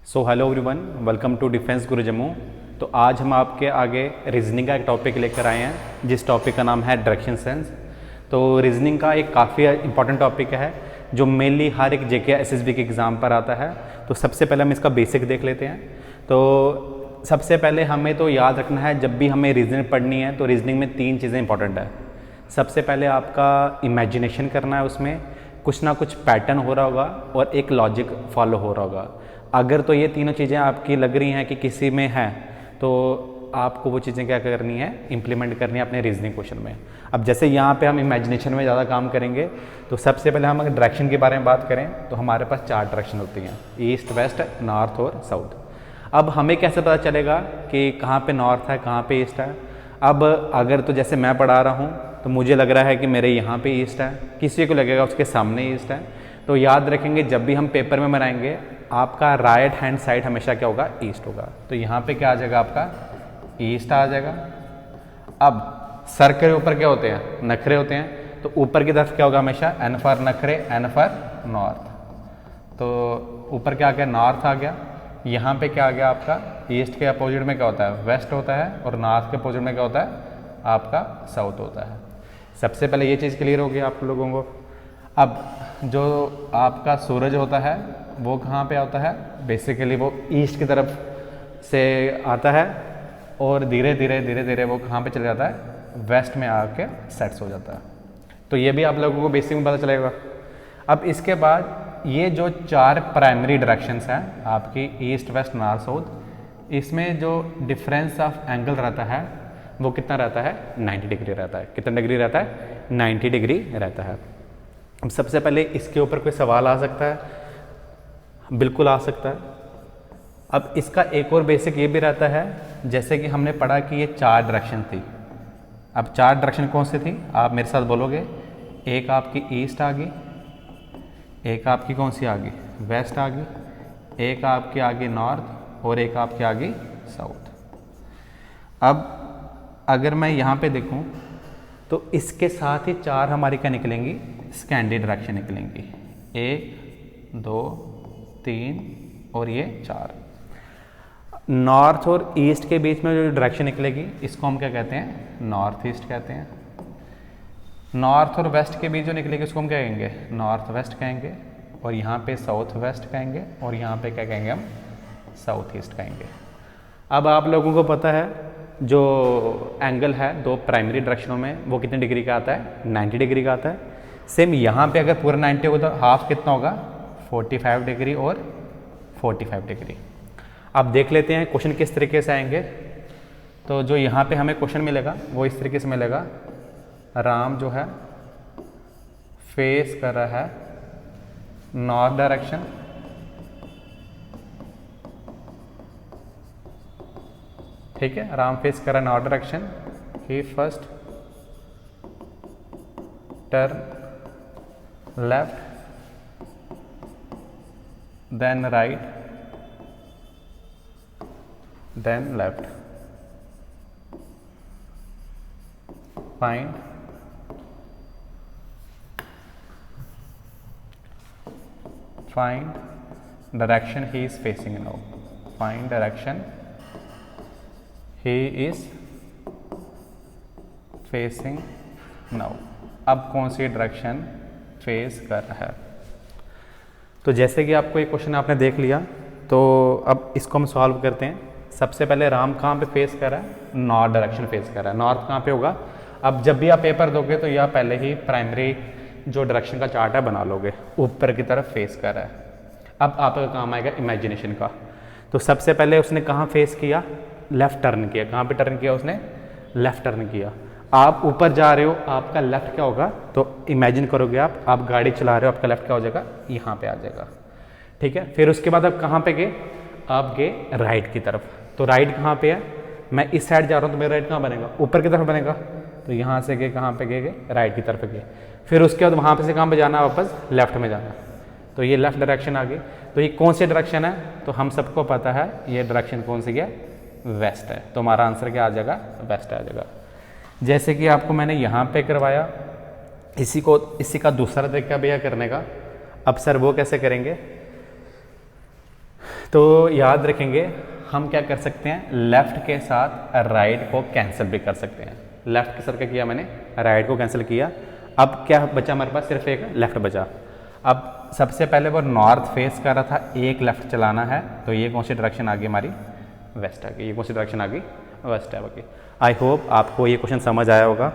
So hello everyone, welcome to defence Guru Jammu. तो आज हम आपके आगे रीजनिंग का एक टॉपिक लेकर आए हैं जिस टॉपिक का नाम है डायरेक्शन सेंस। तो रीजनिंग का एक काफ़ी इंपॉर्टेंट टॉपिक है जो मेनली हर एक जेके एसएसबी के एग्ज़ाम पर आता है। तो सबसे पहले हम इसका बेसिक देख लेते हैं। तो सबसे पहले हमें तो याद रखना है, जब भी हमें रीजनिंग पढ़नी है तो रीजनिंग में तीन चीज़ें इंपॉर्टेंट है। सबसे पहले आपका इमेजिनेशन करना है, उसमें कुछ ना कुछ पैटर्न हो रहा होगा और एक लॉजिक फॉलो हो रहा होगा। अगर तो ये तीनों चीज़ें आपकी लग रही हैं कि किसी में है तो आपको वो चीज़ें क्या करनी है, इम्प्लीमेंट करनी है अपने रीजनिंग क्वेश्चन में। अब जैसे यहाँ पे हम इमेजिनेशन में ज़्यादा काम करेंगे, तो सबसे पहले हम अगर डायरेक्शन के बारे में बात करें तो हमारे पास चार डायरेक्शन होती हैं, ईस्ट, वेस्ट, नॉर्थ और साउथ। अब हमें कैसे पता चलेगा कि कहाँ पे नॉर्थ है, कहाँ पे ईस्ट है। अब अगर तो जैसे मैं पढ़ा रहा हूँ तो मुझे लग रहा है कि मेरे यहाँ पे ईस्ट है, किसी को लगेगा उसके सामने ईस्ट है। तो याद रखेंगे जब भी हम पेपर में बनाएंगे आपका राइट हैंड साइड हमेशा क्या होगा, ईस्ट होगा। तो यहाँ पे क्या आ जाएगा, आपका ईस्ट आ जाएगा। अब सर के ऊपर क्या होते हैं, नखरे होते हैं, तो ऊपर की तरफ क्या होगा हमेशा, एन फॉर नखरे, एन फॉर नॉर्थ। तो ऊपर क्या आ गया, नॉर्थ आ गया। यहाँ पे क्या आ गया आपका, ईस्ट के अपोजिट में क्या होता है, वेस्ट होता है, और नॉर्थ के अपोजिट में क्या होता है, आपका साउथ होता है। सबसे पहले ये चीज़ क्लियर होगी आप लोगों को। अब जो आपका सूरज होता है वो कहाँ पे आता है, बेसिकली वो ईस्ट की तरफ से आता है और धीरे धीरे वो कहाँ पे चले जाता है, वेस्ट में आके सेट्स हो जाता है। तो ये भी आप लोगों को बेसिक में पता चलेगा। अब इसके बाद ये जो चार प्राइमरी डायरेक्शंस हैं आपकी, ईस्ट, वेस्ट, नॉर्थ, साउथ, इसमें जो डिफरेंस ऑफ एंगल रहता है वो कितना रहता है, 90 डिग्री रहता है। कितना डिग्री रहता है, 90 डिग्री रहता है। अब सबसे पहले इसके ऊपर कोई सवाल आ सकता है, बिल्कुल आ सकता है। अब इसका एक और बेसिक ये भी रहता है, जैसे कि हमने पढ़ा कि ये चार डायरेक्शन थी। अब चार डायरेक्शन कौन सी थी, आप मेरे साथ बोलोगे। एक आपकी ईस्ट आ गई, एक आपकी कौन सी आ गई, वेस्ट आ गई, एक आपकी आ गई नॉर्थ, और एक आपकी आ गई साउथ। अब अगर मैं यहाँ पे देखूँ तो इसके साथ ही चार हमारी क्या निकलेंगी, स्कैंडी डायरेक्शन निकलेंगी। 1 2 3 और ये 4। नॉर्थ और ईस्ट के बीच में जो डायरेक्शन निकलेगी इसको हम क्या कहते हैं, नॉर्थ ईस्ट कहते हैं। नॉर्थ और वेस्ट के बीच जो निकलेगी उसको हम क्या कहेंगे, नॉर्थ वेस्ट कहेंगे। और यहाँ पे साउथ वेस्ट कहेंगे, और यहाँ पे क्या कहेंगे, हम साउथ ईस्ट कहेंगे। अब आप लोगों को पता है जो एंगल है दो प्राइमरी डायरेक्शनों में वो कितने डिग्री का आता है, 90 डिग्री का आता है। सेम यहाँ पे अगर पूरा 90 होगा तो हाफ कितना होगा, 45 डिग्री और 45 डिग्री। अब देख लेते हैं क्वेश्चन किस तरीके से आएंगे। तो जो यहाँ पे हमें क्वेश्चन मिलेगा वो इस तरीके से मिलेगा, राम जो है फेस कर रहा है नॉर्थ डायरेक्शन, ठीक है, राम फेस कर रहा है नॉर्थ डायरेक्शन। ही first turn left, then right, then left. Find direction he is facing now. Find direction he is facing now. अब कौन सी डायरेक्शन फेस कर रहा है। तो जैसे कि आपको एक क्वेश्चन आपने देख लिया, तो अब इसको हम सॉल्व करते हैं। सबसे पहले राम कहाँ पे फेस कर रहा है, नॉर्थ डायरेक्शन फेस कर रहा है। नॉर्थ कहाँ पे होगा, अब जब भी आप पेपर दोगे तो यह पहले ही प्राइमरी जो डायरेक्शन का चार्ट है बना लोगे, ऊपर की तरफ फेस कर रहा है। अब आपका काम आएगा इमेजिनेशन का। तो सबसे पहले उसने कहाँ फेस किया, लेफ्ट टर्न किया। कहाँ पे टर्न किया उसने, लेफ्ट टर्न किया। आप ऊपर जा रहे हो, आपका लेफ्ट क्या होगा, तो इमेजिन करोगे आप गाड़ी चला रहे हो, आपका लेफ्ट क्या हो जाएगा, यहाँ पे आ जाएगा, ठीक है। फिर उसके बाद आप कहाँ पे गए, आप गए राइट की तरफ। तो राइट कहाँ पे है, मैं इस साइड जा रहा हूँ तो मेरा राइट कहाँ बनेगा, ऊपर की तरफ बनेगा। तो यहाँ से गए कहाँ पे गए, राइट की तरफ गए। फिर उसके बाद वहाँ पे से कहाँ पे जाना, वापस लेफ्ट में जाना। तो ये लेफ्ट डायरेक्शन आ गई। तो ये कौन सी डायरेक्शन है, तो हम सबको पता है ये डायरेक्शन कौन सी है, वेस्ट है। तो हमारा आंसर क्या आ जाएगा, वेस्ट आ जाएगा। जैसे कि आपको मैंने यहाँ पे करवाया, इसी का दूसरा तरीका भी है करने का। अब सर वो कैसे करेंगे, तो याद रखेंगे हम क्या कर सकते हैं, लेफ़्ट के साथ राइट को कैंसिल भी कर सकते हैं। लेफ़्ट के साथ क्या किया मैंने, राइट को कैंसिल किया। अब क्या बचा हमारे पास, सिर्फ एक लेफ़्ट बचा। अब सबसे पहले वो नॉर्थ फेस कर रहा था, एक लेफ़्ट चलाना है, तो ये कौन सी डायरेक्शन आ गई हमारी, वेस्ट आ गई। ये कौन सी डायरेक्शन आ गई, वेस्ट आ गई। आई होप आपको ये क्वेश्चन समझ आया होगा।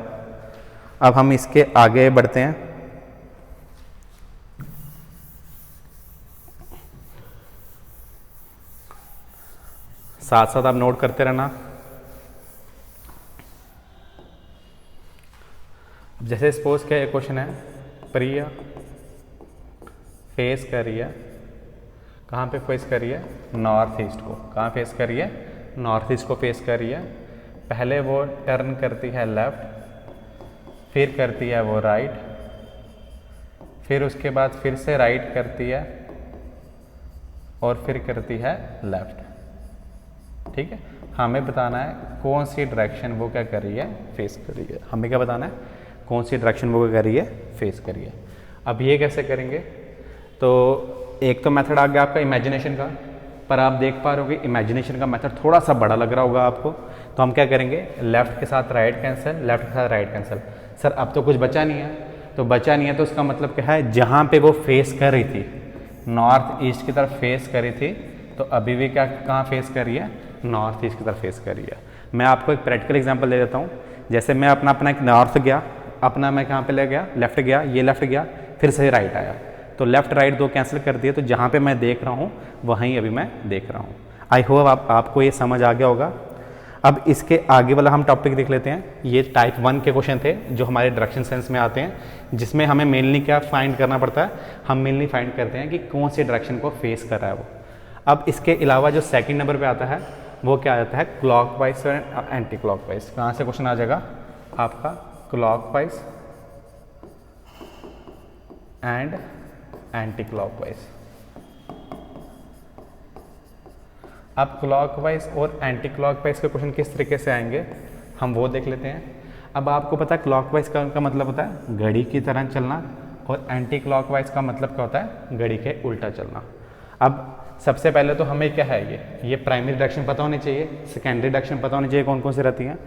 अब हम इसके आगे बढ़ते हैं। साथ साथ आप नोट करते रहना। जैसे सपोज क्या एक क्वेश्चन है, प्रिया फेस कर रही है, कहाँ पे फेस कर रही है, नॉर्थ ईस्ट को। कहाँ फेस कर रही है, नॉर्थ ईस्ट को फेस कर रही है। पहले वो टर्न करती है लेफ़्ट, फिर करती है वो राइट, फिर उसके बाद फिर से राइट करती है और फिर करती है लेफ़्ट। ठीक है, हमें बताना है कौन सी डायरेक्शन वो क्या कर रही है, फेस कर रही है। हमें क्या बताना है, कौन सी डायरेक्शन वो क्या कर रही है, फेस कर रही है। अब ये कैसे करेंगे, तो एक तो मेथड आ गया आपका इमेजिनेशन का, पर आप देख पा रहे हो कि इमेजिनेशन का मेथड थोड़ा सा बड़ा लग रहा होगा आपको। तो हम क्या करेंगे, लेफ़्ट के साथ राइट कैंसिल, लेफ़्ट के साथ राइट कैंसिल। सर अब तो कुछ बचा नहीं है, तो बचा नहीं है तो उसका मतलब क्या है, जहाँ पे वो फेस कर रही थी, नॉर्थ ईस्ट की तरफ फेस कर रही थी, तो अभी भी क्या कहाँ फेस कर रही है, नॉर्थ ईस्ट की तरफ फेस कर रही है। मैं आपको एक प्रैक्टिकल एग्जांपल दे देता हूँ। जैसे मैं अपना एक नॉर्थ गया, अपना मैं कहाँ पे ले गया, लेफ़्ट गया, ये लेफ़्ट गया, फिर से राइट आया, तो लेफ़्ट राइट दो कैंसिल कर दिए, तो जहाँ पे मैं देख रहा हूँ वहीं अभी मैं देख रहा हूँ। आई होप आपको ये समझ आ गया होगा। अब इसके आगे वाला हम टॉपिक देख लेते हैं। ये टाइप 1 के क्वेश्चन थे जो हमारे डायरेक्शन सेंस में आते हैं, जिसमें हमें मेनली क्या फाइंड करना पड़ता है, हम मेनली फाइंड करते हैं कि कौन सी डायरेक्शन को फेस कर रहा है वो। अब इसके अलावा जो सेकंड नंबर पे आता है वो क्या आता है, क्लॉकवाइज और एंटी क्लॉकवाइज। कहाँ से क्वेश्चन आ जाएगा आपका, क्लॉकवाइज एंड एंटी क्लॉकवाइज। अब क्लॉकवाइज और एंटी क्लॉकवाइज के क्वेश्चन किस तरीके से आएंगे हम वो देख लेते हैं। अब आपको पता है क्लॉकवाइज का मतलब होता है घड़ी की तरह चलना, और एंटी क्लॉकवाइज का मतलब क्या होता है, घड़ी के उल्टा चलना। अब सबसे पहले तो हमें क्या है, ये प्राइमरी डायरेक्शन पता होनी चाहिए, सेकेंडरी डायरेक्शन पता होनी चाहिए कौन कौन सी रहती हैं।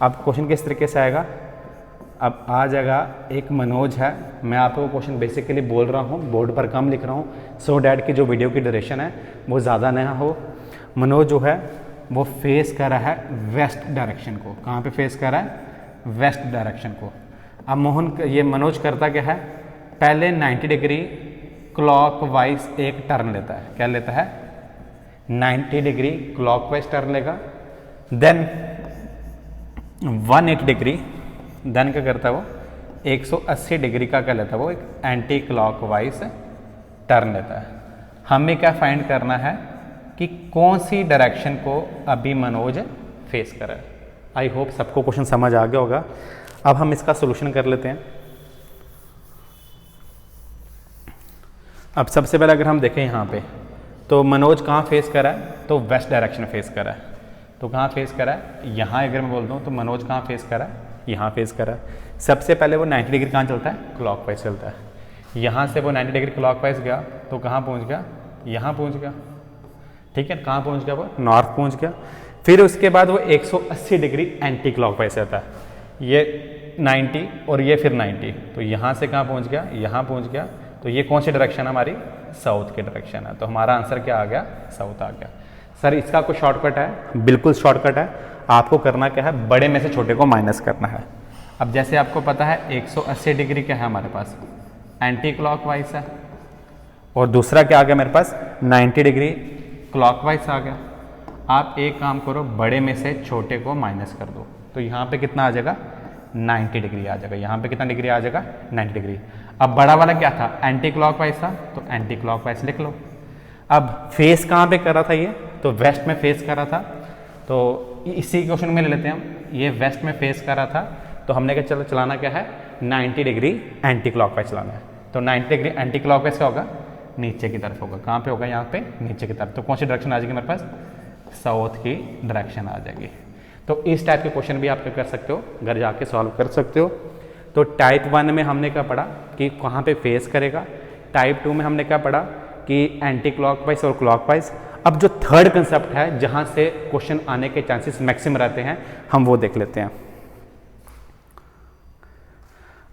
अब क्वेश्चन किस तरीके से आएगा, अब आ जाएगा एक मनोज है, मैं आपको क्वेश्चन बेसिकली बोल रहा हूँ, बोर्ड पर कम लिख रहा हूँ, सो डैट की जो वीडियो की ड्यूरेशन है वो ज़्यादा ना हो। मनोज जो है वो फेस कर रहा है वेस्ट डायरेक्शन को। कहाँ पे फेस कर रहा है, वेस्ट डायरेक्शन को। अब ये मनोज करता क्या है, पहले 90 डिग्री क्लॉकवाइज एक टर्न लेता है। क्या लेता है, 90 डिग्री क्लॉकवाइज टर्न लेगा, देन 180 डिग्री, देन क्या करता है वो 180 डिग्री का क्या लेता है वो, एक एंटी क्लॉकवाइज टर्न लेता है। हमें क्या फाइंड करना है कि कौन सी डायरेक्शन को अभी मनोज फेस कर रहा है। आई होप सबको क्वेश्चन समझ आ गया होगा। अब हम इसका सोल्यूशन कर लेते हैं। अब सबसे पहले अगर हम देखें यहाँ पे, तो मनोज कहाँ फेस कर रहा है, तो वेस्ट डायरेक्शन फेस कर रहा है। तो कहाँ फेस कर रहा है, यहाँ अगर मैं बोल दूँ तो मनोज कहाँ फेस कर रहा है, यहाँ फेस कर रहा है। सबसे पहले वो 90 डिग्री कहाँ चलता है, क्लॉकवाइज चलता है। यहाँ से वो 90 डिग्री क्लॉकवाइज गया तो कहाँ पहुँच गया, यहाँ पहुँच गया। ठीक है, कहाँ पहुँच गया वो, नॉर्थ पहुँच गया। फिर उसके बाद वो 180 डिग्री एंटी क्लॉकवाइज रहता है, ये 90 और ये फिर 90, तो यहाँ से कहाँ पहुँच गया, यहाँ पहुँच गया। तो ये कौन सी डायरेक्शन है हमारी, साउथ की डायरेक्शन है। तो हमारा आंसर क्या आ गया, साउथ आ गया। सर इसका कोई शॉर्टकट है, बिल्कुल शॉर्टकट है। आपको करना क्या है, बड़े में से छोटे को माइनस करना है। अब जैसे आपको पता है 180 डिग्री क्या है हमारे पास, एंटी क्लॉकवाइज है, और दूसरा क्या आ गया मेरे पास, 90 डिग्री क्लॉकवाइज आ गया। आप एक काम करो, बड़े में से छोटे को माइनस कर दो, तो यहाँ पे कितना आ जाएगा, 90 डिग्री आ जाएगा। यहाँ पे कितना डिग्री आ जाएगा, 90 डिग्री। अब बड़ा वाला क्या था, एंटी क्लॉकवाइज था, तो एंटी क्लॉकवाइज लिख लो। अब फेस कहाँ पे कर रहा था ये, तो वेस्ट में फेस कर रहा था। तो इसी क्वेश्चन में ले लेते हैं हम, ये वेस्ट में फेस कर रहा था, तो हमने क्या चलो चलाना क्या है, 90 डिग्री एंटी क्लॉकवाइज चलाना है। तो 90 डिग्री एंटी क्लॉकवाइज क्या होगा, नीचे की तरफ होगा। कहाँ पे होगा, यहाँ पे नीचे की तरफ। तो कौन सी डायरेक्शन आ जाएगी मेरे पास, साउथ की डायरेक्शन आ जाएगी। तो इस टाइप के क्वेश्चन भी आप क्या कर सकते हो, घर जाके सॉल्व कर सकते हो। तो टाइप 1 में हमने क्या पढ़ा कि कहाँ पे फेस करेगा, टाइप 2 में हमने क्या पढ़ा कि एंटी क्लॉकवाइज और क्लॉकवाइज। अब जो थर्ड कंसेप्ट है जहां से क्वेश्चन आने के चांसेस मैक्सिमम रहते हैं, हम वो देख लेते हैं।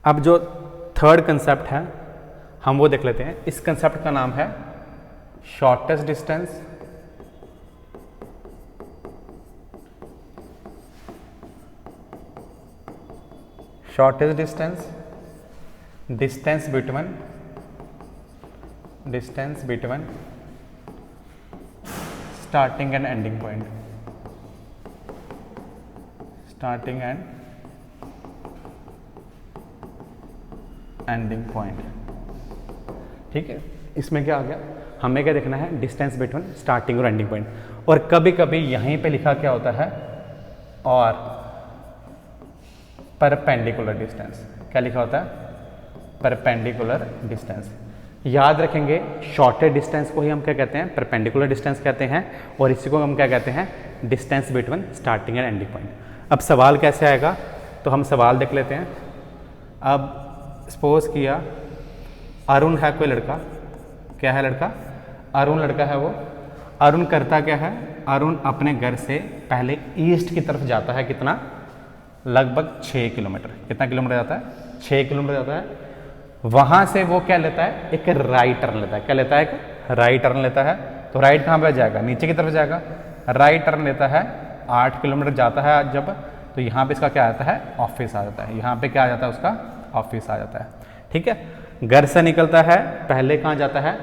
अब जो थर्ड कंसेप्ट है हम वो देख लेते हैं। इस कंसेप्ट का नाम है shortest distance distance between starting and ending point. ठीक है, इसमें क्या आ गया, हमें क्या देखना है, डिस्टेंस बिटवीन स्टार्टिंग और एंडिंग पॉइंट। और कभी कभी यहीं पे लिखा क्या होता है, और परपेंडिकुलर डिस्टेंस। क्या लिखा होता है, परपेंडिकुलर डिस्टेंस। याद रखेंगे शॉर्टेस्ट डिस्टेंस को ही हम क्या कहते हैं, परपेंडिकुलर डिस्टेंस कहते हैं, और इसी को हम क्या कहते हैं, distance between starting and ending point. अब सवाल कैसे आएगा, तो हम सवाल देख लेते हैं। अब सपोज किया अरुण है कोई लड़का, क्या है लड़का, अरुण लड़का है वो। अरुण करता क्या है, अरुण अपने घर से पहले ईस्ट की तरफ जाता है, कितना, लगभग 6 किलोमीटर। कितना किलोमीटर जाता है, 6 किलोमीटर जाता है। वहां से वो क्या लेता है, एक राइट टर्न लेता है। क्या लेता है, एक राइट टर्न लेता है। तो राइट कहाँ पे जाएगा, नीचे की तरफ जाएगा। राइट टर्न लेता है, 8 किलोमीटर जाता है जब, तो यहाँ पे इसका क्या आता है, ऑफिस आ जाता है। यहाँ पे क्या आ जाता है, उसका ऑफिस आ जाता है। ठीक है, घर से निकलता है, पहले कहाँ जाता है,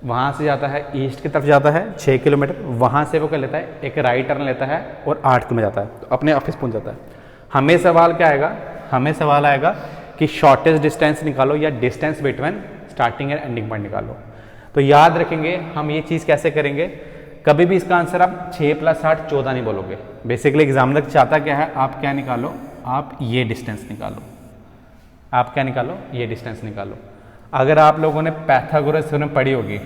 वहाँ से जाता है ईस्ट की तरफ जाता है 6 किलोमीटर। वहाँ से वो क्या लेता है, एक राइट टर्न लेता है और 8 किलोमीटर जाता है, तो अपने ऑफिस पहुँच जाता है। हमें सवाल क्या आएगा, हमें सवाल आएगा कि शॉर्टेस्ट डिस्टेंस निकालो या distance between starting and ending point निकालो। तो याद रखेंगे हम ये चीज़ कैसे करेंगे, कभी भी इसका आंसर आप 6 + 8 14 नहीं बोलोगे। बेसिकली एग्जामिनर चाहता क्या है, आप क्या निकालो, आप ये डिस्टेंस निकालो। आप क्या निकालो, ये डिस्टेंस निकालो। अगर आप लोगों ने पाइथागोरस थ्योरम पढ़ी होगी,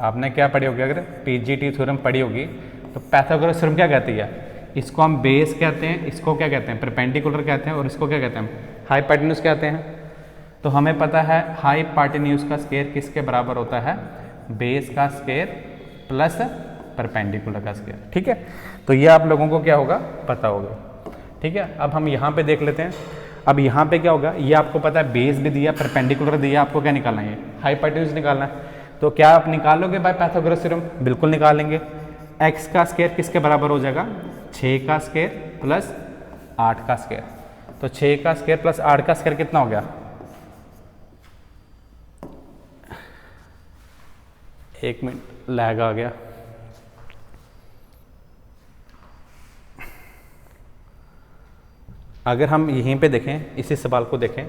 आपने क्या पढ़ी होगी, अगर पीजीटी थ्योरम पढ़ी होगी, तो पाइथागोरस थ्योरम क्या कहती है, इसको हम बेस कहते हैं, इसको क्या कहते हैं, परपेंडिकुलर कहते हैं, और इसको क्या कहते हैं, हाइपोटेन्यूज कहते हैं। तो हमें पता है हाइपोटेन्यूज का स्क्वायर किसके बराबर होता है, बेस का स्क्वायर प्लस परपेंडिकुलर का स्क्वायर। ठीक है, तो ये आप लोगों को क्या होगा, पता होगा। ठीक है, अब हम यहाँ पे देख लेते हैं। अब यहाँ पे क्या होगा, ये आपको पता है, बेस भी दिया, परपेंडिकुलर दिया, आपको क्या निकालना है, हाइपोटेन्यूज निकालना है। तो क्या आप निकालोगे बाय पाइथागोरस थ्योरम, बिल्कुल निकालेंगे। एक्स का स्क्वायर किसके बराबर हो जाएगा, 6 का स्क्वायर प्लस 8 का स्क्वायर। तो 6 का स्क्वायर प्लस 8 का स्क्वायर कितना हो गया, 1 मिनट लैग आ गया। अगर हम यहीं पे देखें, इसी सवाल को देखें,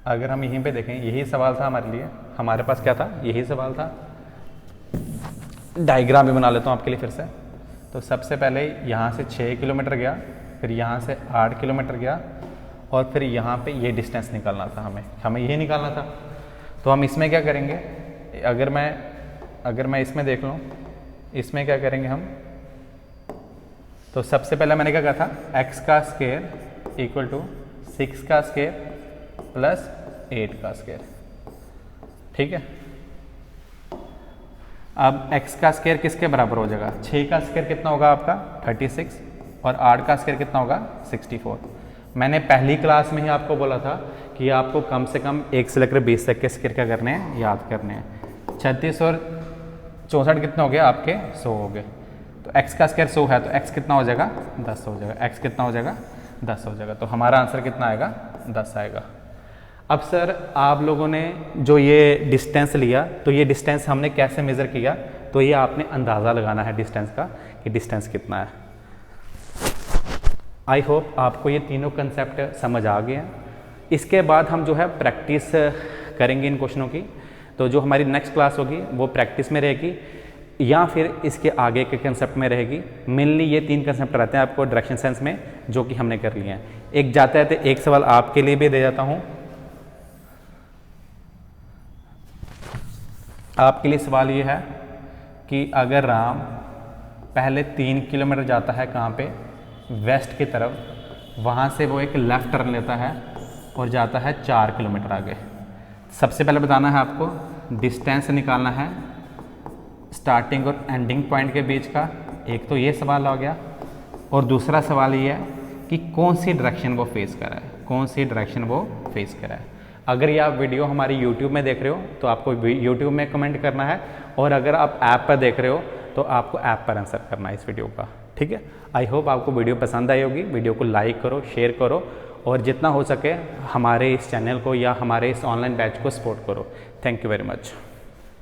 अगर हम यहीं पे देखें, यही सवाल था हमारे लिए, हमारे पास क्या था, यही सवाल था। डायग्राम भी बना लेता हूँ आपके लिए फिर से। तो सबसे पहले यहाँ से 6 किलोमीटर गया, फिर यहाँ से 8 किलोमीटर गया, और फिर यहाँ पे ये डिस्टेंस निकालना था, हमें ये निकालना था। तो हम इसमें क्या करेंगे, अगर मैं इसमें देख लूँ, इसमें क्या करेंगे हम, तो सबसे पहले मैंने क्या कहा था, x का स्क्वायर इक्वल टू 6 का स्क्वायर प्लस 8 का स्क्वायर। ठीक है, अब x का स्क्वायर किसके बराबर हो जाएगा, 6 का स्क्वायर कितना होगा आपका 36, और 8 का स्क्वायर कितना होगा 64। मैंने पहली क्लास में ही आपको बोला था कि आपको कम से कम 1 से लेकर 20 तक के स्क्वायर क्या करने हैं, याद करने हैं। 36 और 64 कितना हो गया आपके, 100 हो गए। तो x का स्क्वायर 100 है, तो x कितना हो जाएगा, 10 हो जाएगा। x कितना हो जाएगा, 10 हो जाएगा। तो हमारा आंसर कितना आएगा, 10 आएगा। अब सर आप लोगों ने जो ये डिस्टेंस लिया, तो ये डिस्टेंस हमने कैसे मेज़र किया, तो ये आपने अंदाज़ा लगाना है डिस्टेंस का कि डिस्टेंस कितना है। आई होप आपको ये तीनों कंसेप्ट समझ आ गए हैं। इसके बाद हम जो है प्रैक्टिस करेंगे इन क्वेश्चनों की। तो जो हमारी नेक्स्ट क्लास होगी वो प्रैक्टिस में रहेगी, या फिर इसके आगे के कंसेप्ट में रहेगी। मेनली ये 3 कंसेप्ट रहते हैं आपको डायरेक्शन सेंस में, जो कि हमने कर लिए हैं। एक जाते हैं, एक सवाल आपके लिए भी दे जाता हूँ। आपके लिए सवाल ये है कि अगर राम पहले 3 किलोमीटर जाता है कहाँ पे, वेस्ट की तरफ, वहाँ से वो एक लेफ़्ट टर्न लेता है और जाता है 4 किलोमीटर आगे। सबसे पहले बताना है आपको डिस्टेंस निकालना है स्टार्टिंग और एंडिंग पॉइंट के बीच का। एक तो ये सवाल आ गया, और दूसरा सवाल ये है कि कौन सी डायरेक्शन वो फेस कर रहा है, कौन सी डायरेक्शन वो फेस कर रहा है। अगर ये आप वीडियो हमारी यूट्यूब में देख रहे हो तो आपको यूट्यूब में कमेंट करना है, और अगर आप ऐप पर देख रहे हो तो आपको ऐप पर आंसर करना है इस वीडियो का। ठीक है, आई होप आपको वीडियो पसंद आई होगी। वीडियो को लाइक करो, शेयर करो, और जितना हो सके हमारे इस चैनल को या हमारे इस ऑनलाइन बैच को सपोर्ट करो। Thank you very much.